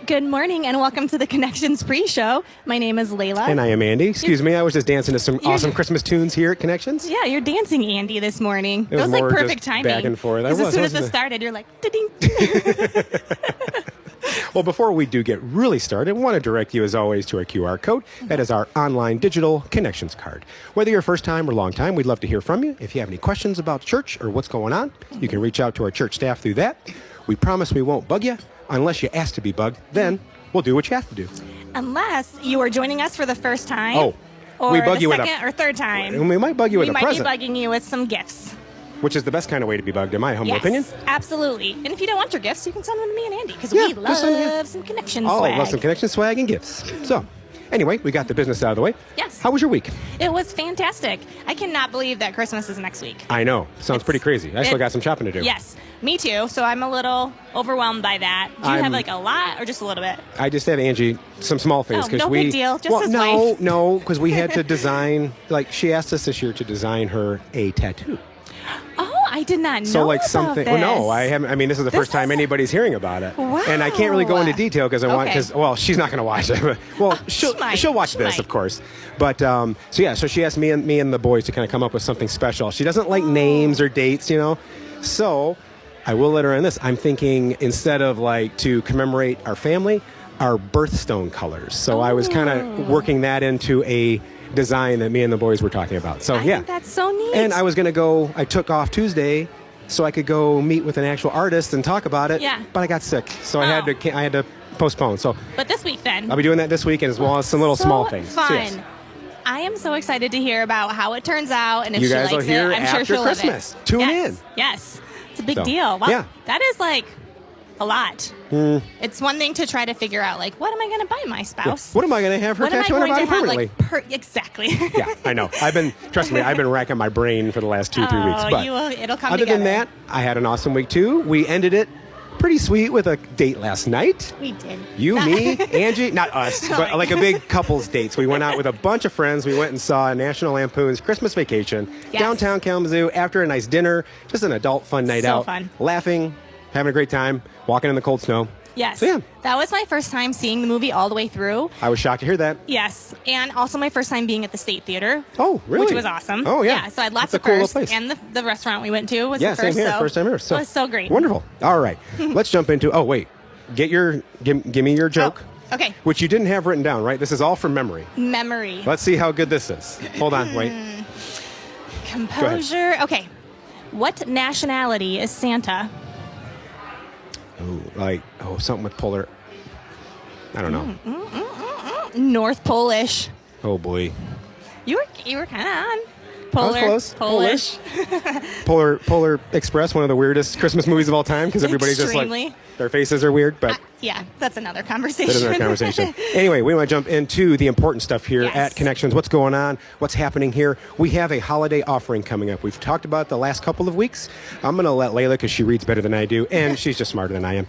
Good morning and welcome to the Connections pre-show. My name is Layla. And I am Andy. Excuse me, I was just dancing to some awesome Christmas tunes here at Connections. Yeah, you're dancing, Andy, this morning. It was like more perfect just timing. back and forth. As soon as it started, you're like, ding. Well, before we do get really started, I want to direct you, as always, to our QR code. That is our online digital Connections card. Whether you're first time or long time, we'd love to hear from you. If you have any questions about church or what's going on, you can reach out to our church staff through that. We promise we won't bug you unless you ask to be bugged. Then we'll do what you have to do. Unless you are joining us for the first time. Oh, or we bug the you second or third time. And we might bug you with a present. We might be bugging you with some gifts. Which is the best kind of way to be bugged, in my humble opinion. Absolutely. And if you don't want your gifts, you can send them to me and Andy, because we love some connection swag. Oh, love some connection swag and gifts. So, anyway, we got the business out of the way. Yes. How was your week? It was fantastic. I cannot believe that Christmas is next week. I know. Sounds pretty crazy. I still got some shopping to do. Yes, me too. So I'm a little overwhelmed by that. Do you have like a lot or just a little bit? I just had Angie some small things. Oh, no big deal. Just his wife. No, because we had to design, she asked us this year to design her a tattoo. Oh, I did not know So about something. this. Well, no, I haven't. I mean, this is the first time anybody's hearing about it. Wow. And I can't really go into detail because she's not going to watch it. Well, she'll watch this, of course. But so she asked me and the boys to kind of come up with something special. She doesn't like names or dates, So I will let her in this. I'm thinking instead of to commemorate our family, our birthstone colors. So I was kind of working that into a design that me and the boys were talking about. So I think that's so neat. And I was going to go, I took off Tuesday so I could go meet with an actual artist and talk about it. Yeah. But I got sick. So I had to postpone. So But this week then. I'll be doing that this week, and as well as some little small things. Fun. So, yes. I am so excited to hear about how it turns out, and if you she guys likes are here it, I'm after sure she'll Christmas. love it. Tune in. Yes. It's a big deal. Wow. That is a lot. It's one thing to try to figure out, what am I going to buy my spouse? What am I going to have her tattoo on her body permanently? Exactly. Yeah, I know. Trust me, I've been racking my brain for the last 2-3 weeks. But it'll come other together. than that, I had an awesome week too. We ended it pretty sweet with a date last night. We did. You, me, Angie, not us, but like a big couples date. So we went out with a bunch of friends. We went and saw National Lampoon's Christmas Vacation downtown Kalamazoo after a nice dinner. Just an adult fun night out. Fun. Laughing, having a great time, walking in the cold snow. Yes. So, yeah. That was my first time seeing the movie all the way through. I was shocked to hear that. Yes. And also my first time being at the State Theater. Oh, really? Which was awesome. Oh, yeah. Yeah, so I had lots That's of a cool firsts. place. And the restaurant we went to was the first. Same here. First time ever. So it was so great. Wonderful. All right. Let's jump into, give me your joke. Oh, okay. Which you didn't have written down, right? This is all from memory. Memory. Let's see how good this is. Hold on, wait. Composure. Okay. What nationality is Santa? Something with polar. I don't know. North Polish. Oh boy. You were kind of on. I was close. Polish. Polar Express, one of the weirdest Christmas movies of all time, because everybody's just their faces are weird, but that's another conversation. That is another conversation. Anyway, we want to jump into the important stuff here at Connections. What's going on? What's happening here? We have a holiday offering coming up. We've talked about it the last couple of weeks. I'm going to let Layla, because she reads better than I do, and she's just smarter than I am.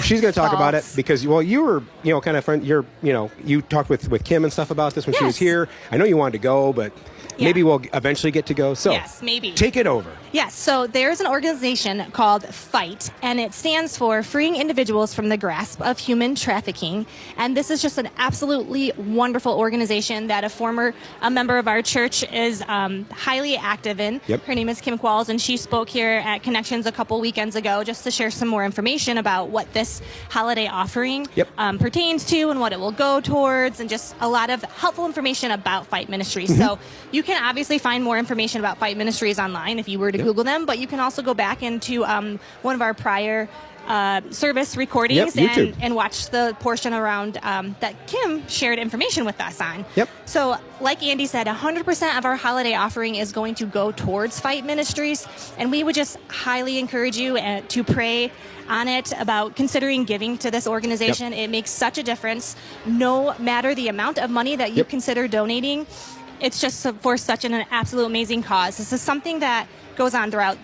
She's going to talk about it because, you were, kind of friend. You talked with Kim and stuff about this when she was here. I know you wanted to go, but maybe we'll eventually get to go. So yes, maybe. Take it over. Yes. So there's an organization called FIGHT, and it stands for Freeing Individuals from the Grasp of Human Trafficking. And this is just an absolutely wonderful organization that a member of our church is highly active in. Yep. Her name is Kim Qualls, and she spoke here at Connections a couple weekends ago just to share some more information about what this holiday offering pertains to and what it will go towards, and just a lot of helpful information about FIGHT Ministries. So you can obviously find more information about FIGHT Ministries online if you were to Google them, but you can also go back into one of our prior service recordings and watch the portion around that Kim shared information with us on. Yep. So like Andy said, 100% of our holiday offering is going to go towards FIGHT Ministries, and we would just highly encourage you to pray on it about considering giving to this organization. It makes such a difference no matter the amount of money that you consider donating. It's just for such an absolute amazing cause. This is something that goes on throughout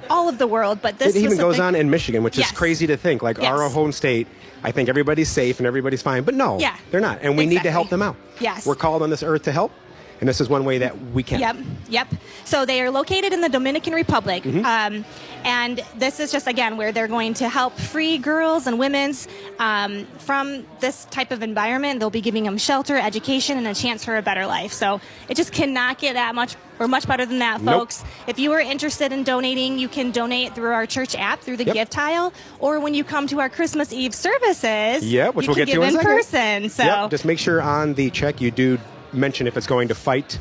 all of the world, but this it even goes on in Michigan, which is crazy to think. Our home state, I think everybody's safe and everybody's fine, but no, they're not, and we need to help them out. Yes, we're called on this earth to help, and this is one way that we can. Yep. So they are located in the Dominican Republic, and this is just, again, where they're going to help free girls and women's from this type of environment. They'll be giving them shelter, education, and a chance for a better life. So it just cannot get that much or much better than that, folks. Nope. If you are interested in donating, you can donate through our church app, through the gift tile, or when you come to our Christmas Eve services, which we'll get to in person. So just make sure on the check you do mention if it's going to Fight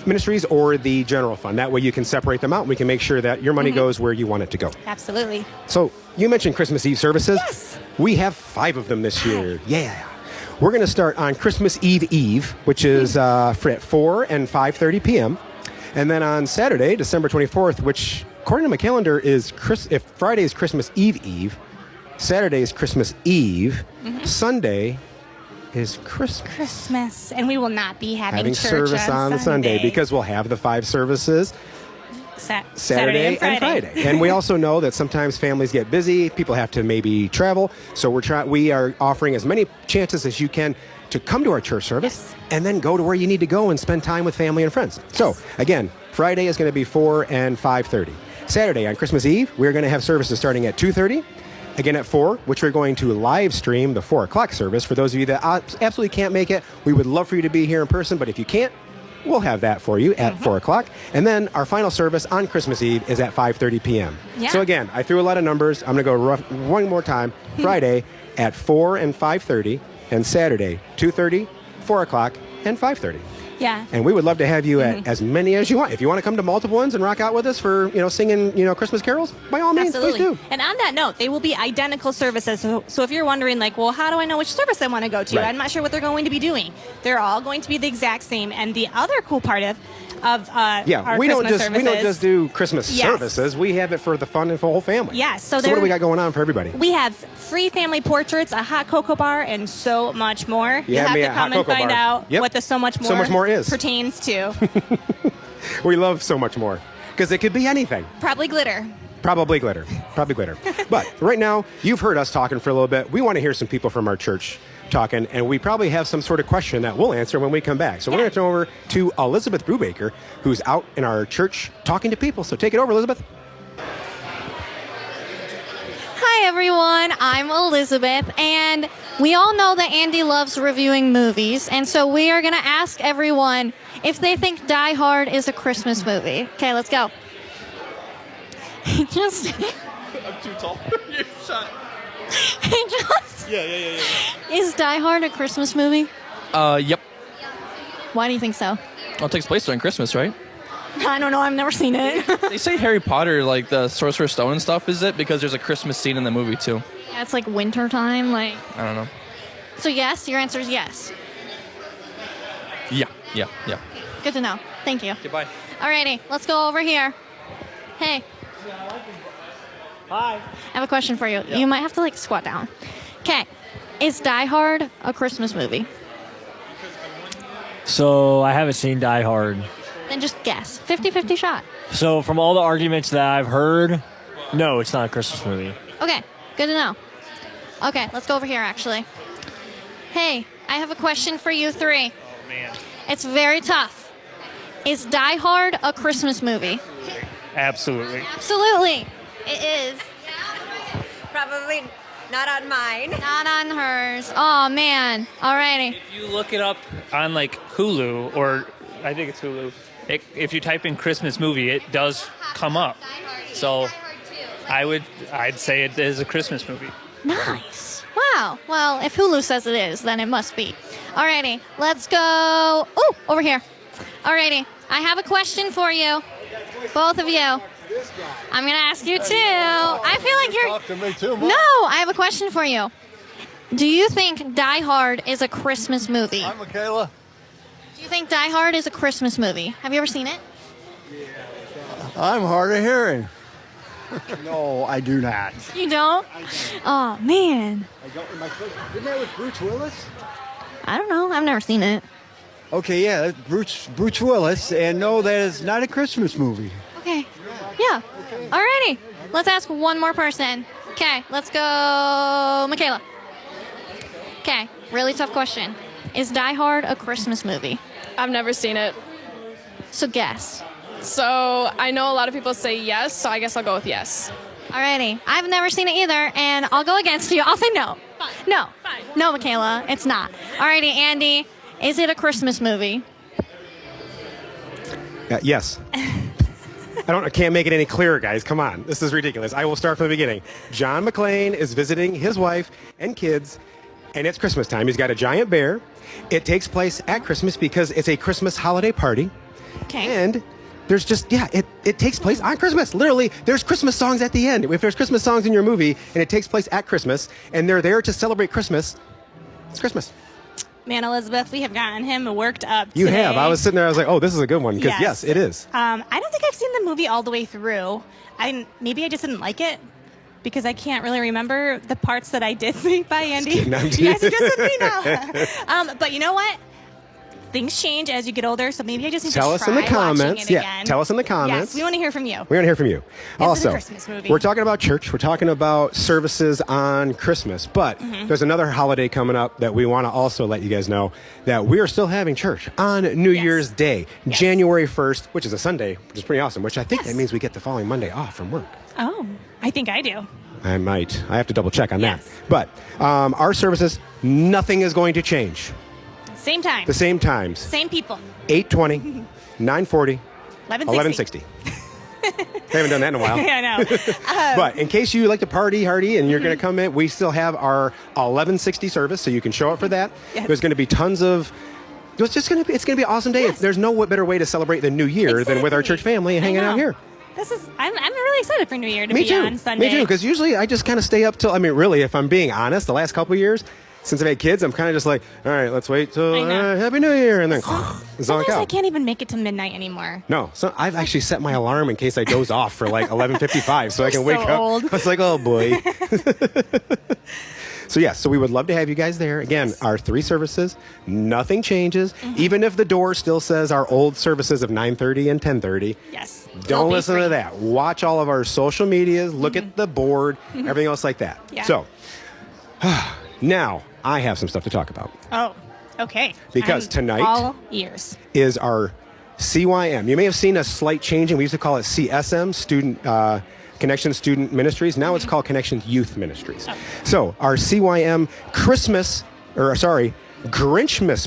Ministries or the general fund. That way you can separate them out and we can make sure that your money goes where you want it to go. Absolutely. So you mentioned Christmas Eve services. Yes. We have 5 of them this year. Yeah. We're going to start on Christmas Eve, which is at 4 and 5:30 p.m. And then on Saturday, December 24th, which according to my calendar is if Friday is Christmas Eve, Saturday is Christmas Eve, Sunday is Christmas. And we will not be having church service on the Sunday because we'll have the 5 services Saturday and Friday. And we also know that sometimes families get busy, people have to maybe travel, so we are offering as many chances as you can to come to our church service and then go to where you need to go and spend time with family and friends. So again, Friday is going to be 4 and 5:30. Saturday on Christmas Eve, we're going to have services starting at 2:30. Again at 4, which we're going to live stream the 4 o'clock service. For those of you that absolutely can't make it, we would love for you to be here in person, but if you can't, we'll have that for you at 4 o'clock. And then our final service on Christmas Eve is at 5:30 p.m. Yeah. So again, I threw a lot of numbers. I'm going to go one more time. Friday at 4 and 5:30, and Saturday 2:30, 4 o'clock, and 5:30. Yeah. And we would love to have you at as many as you want. If you want to come to multiple ones and rock out with us for, singing, Christmas carols, by all means, please do. And on that note, they will be identical services. So if you're wondering, how do I know which service I want to go to? Right. I'm not sure what they're going to be doing. They're all going to be the exact same. And the other cool part of our Christmas services. We don't just do Christmas services. We have it for the fun and for the whole family. Yes. So what do we got going on for everybody? We have free family portraits, a hot cocoa bar, and so much more. You have to come and find out what the so much more is pertains to. We love so much more because it could be anything. Probably glitter. Probably glitter. But right now, you've heard us talking for a little bit. We want to hear some people from our church talking, and we probably have some sort of question that we'll answer when we come back. So we're going to turn over to Elizabeth Brubaker, who's out in our church talking to people. So take it over, Elizabeth. Hi, everyone. I'm Elizabeth, and we all know that Andy loves reviewing movies, and so we are going to ask everyone if they think Die Hard is a Christmas movie. Okay, let's go. I'm too tall. You're shot. Yeah. Is Die Hard a Christmas movie? Yep. Why do you think so? Well, it takes place during Christmas, right? I don't know. I've never seen it. They say Harry Potter, like the Sorcerer's Stone and stuff, is it? Because there's a Christmas scene in the movie, too. Yeah, it's like winter time. I don't know. So yes, your answer is yes. Yeah. Good to know. Thank you. Goodbye. Alrighty, let's go over here. Hey. Hi. I have a question for you. Yeah. You might have to squat down. Okay. Is Die Hard a Christmas movie? So I haven't seen Die Hard. Then just guess. 50-50 shot. So from all the arguments that I've heard, no, it's not a Christmas movie. Okay. Good to know. Okay, let's go over here actually. Hey, I have a question for you 3. Oh, man. It's very tough. Is Die Hard a Christmas movie? Absolutely. Absolutely. It is. Probably not on mine. Not on hers. Oh, man. Alrighty. If you look it up on Hulu, or I think it's Hulu, if you type in Christmas movie, it does come up. So I'd say it is a Christmas movie. Nice. Wow. Well, if Hulu says it is, then it must be. Alrighty. Let's go. Oh, over here. Alrighty. I have a question for you. Both of you. I'm going to ask you too. I feel like you're... Talk to me too much. No, I have a question for you. Do you think Die Hard is a Christmas movie? Hi, Michaela. Do you think Die Hard is a Christmas movie? Have you ever seen it? I'm hard of hearing. No, I do not. You don't? Oh, man. Isn't that with Bruce Willis? I don't know. I've never seen it. Okay, yeah, that's Bruce Willis, and no, that is not a Christmas movie. Okay. Yeah. Alrighty. Let's ask one more person. Okay, let's go, Michaela. Okay, really tough question. Is Die Hard a Christmas movie? I've never seen it. So guess. So I know a lot of people say yes, so I guess I'll go with yes. Alrighty. I've never seen it either, and I'll go against you. I'll say no. Fine. No. Fine. No, Michaela, it's not. Alrighty, Andy, is it a Christmas movie? Yes. I can't make it any clearer, guys. Come on. This is ridiculous. I will start from the beginning. John McClane is visiting his wife and kids, and it's Christmas time. He's got a giant bear. It takes place at Christmas because it's a Christmas holiday party. Okay. And there's it takes place on Christmas. Literally, there's Christmas songs at the end. If there's Christmas songs in your movie and it takes place at Christmas and they're there to celebrate Christmas, it's Christmas. Man, Elizabeth, we have gotten him worked up You today. have. I was sitting there, I was like, oh, this is a good one. Because yes, it is. I don't think I've seen the movie all the way through. Maybe I just didn't like it because I can't really remember the parts that I did see by Andy. You guys are just with me now. But you know what? Things change as you get older, so maybe I just need to try Tell us in the comments. Again. Tell us in the comments. Yes, we want to hear from you. We want to hear from you. Also, it a Christmas movie? We're talking about church. We're talking about services on Christmas. But there's another holiday coming up that we want to also let you guys know that we are still having church on New Year's Day, January 1st, which is a Sunday, which is pretty awesome, which I think that means we get the following Monday off from work. Oh, I think I do. I might. I have to double check on that. But our services, nothing is going to change. Same time. The same times. Same people. 8:20, 9:40, 11:60. I haven't done that in a while. Yeah, I know. But in case you like to party hardy and you're going to come in, we still have our 11:60 service, so you can show up for that. Yes. There's going to be tons of. It's going to be an awesome day. Yes. There's no better way to celebrate the New Year than with our church family and hanging out here. I'm really excited for New Year to be on Sunday. Me too, because usually I just kind of stay up till, really, if I'm being honest, the last couple of years, since I've had kids, I'm kind of just like, all right, let's wait till Happy New Year, and then sometimes I can't even make it to midnight anymore. No, so I've actually set my alarm in case I doze off for like 11:55, so I can wake up. Old. I was like, oh boy. So we would love to have you guys there. Again, our 3 services, nothing changes. Even if the door still says our old services of 9:30 and 10:30. Yes. Don't listen to that. Watch all of our social medias, look at the board, everything else like that. Yeah. So now I have some stuff to talk about. Oh, okay. Because tonight all ears. is our CYM. You may have seen a slight changing. We used to call it CSM, Student Connection Student Ministries. Now it's called Connections Youth Ministries. Oh. So our CYM Grinchmas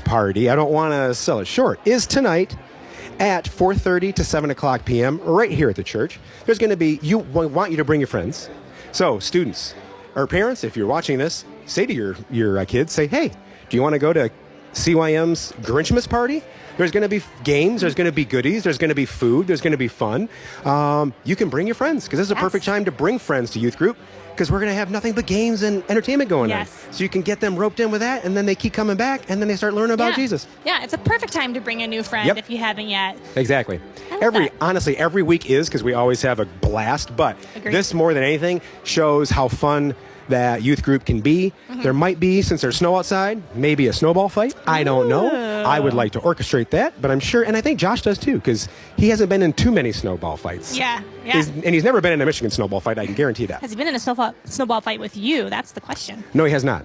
party, I don't want to sell it short, is tonight at 4:30 to 7 o'clock p.m. right here at the church. There's going to be, we want you to bring your friends. So students or parents, if you're watching this, say to your kids, say, hey, do you want to go to CYM's Grinchmas party? There's going to be games. There's going to be goodies. There's going to be food. There's going to be fun. You can bring your friends because this is a perfect time to bring friends to youth group because we're going to have nothing but games and entertainment going on. So you can get them roped in with that, and then they keep coming back, and then they start learning about Jesus. Yeah, it's a perfect time to bring a new friend if you haven't yet. Exactly. Honestly, every week is because we always have a blast, but this more than anything shows how fun that youth group can be. There might be, since there's snow outside, maybe a snowball fight. I don't know. I would like to orchestrate that, but I'm sure, and I think Josh does too, because he hasn't been in too many snowball fights. Yeah. And he's never been in a Michigan snowball fight, I can guarantee that. Has he been in a snowball fight with you? That's the question. No, he has not.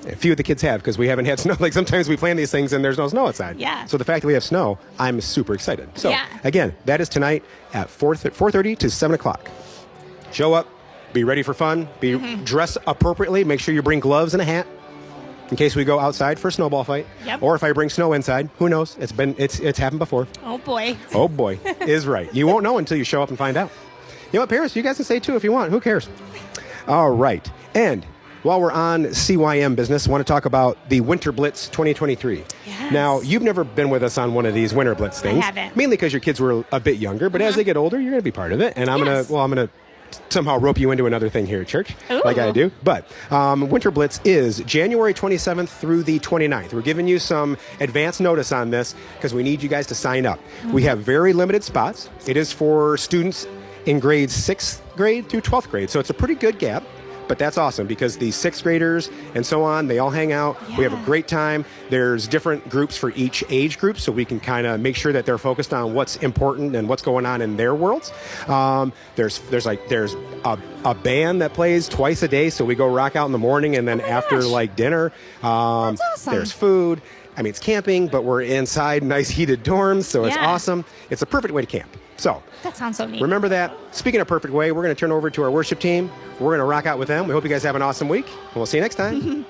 A few of the kids have, because we haven't had snow. Like sometimes we plan these things and there's no snow outside. Yeah. So the fact that we have snow, I'm super excited. So again, that is tonight at 4:30 to 7 o'clock. Show up. Be ready for fun. Be dressed appropriately. Make sure you bring gloves and a hat in case we go outside for a snowball fight. Yep. Or if I bring snow inside, who knows? It's happened before. Oh boy. Oh boy, is right. You won't know until you show up and find out. You know what, parents? You guys can say too if you want. Who cares? All right. And while we're on CYM business, I want to talk about the Winter Blitz 2023. Yes. Now, you've never been with us on one of these Winter Blitz things. I haven't. Mainly because your kids were a bit younger, but as they get older, you're going to be part of it. And I'm going to somehow rope you into another thing here at church, like I do. But Winter Blitz is January 27th through the 29th. We're giving you some advance notice on this because we need you guys to sign up. We have very limited spots. It is for students in grades 6th grade through 12th grade, so it's a pretty good gap. But that's awesome because the 6th graders and so on, they all hang out. We have a great time. There's different groups for each age group, so we can kind of make sure that they're focused on what's important and what's going on in their worlds. There's a band that plays twice a day, so we go rock out in the morning and then after like dinner. That's awesome. There's food. I mean, it's camping, but we're inside nice heated dorms, so it's awesome. It's a perfect way to camp. So that sounds so neat. Remember that. Speaking of perfect way, we're going to turn over to our worship team. We're going to rock out with them. We hope you guys have an awesome week, and we'll see you next time.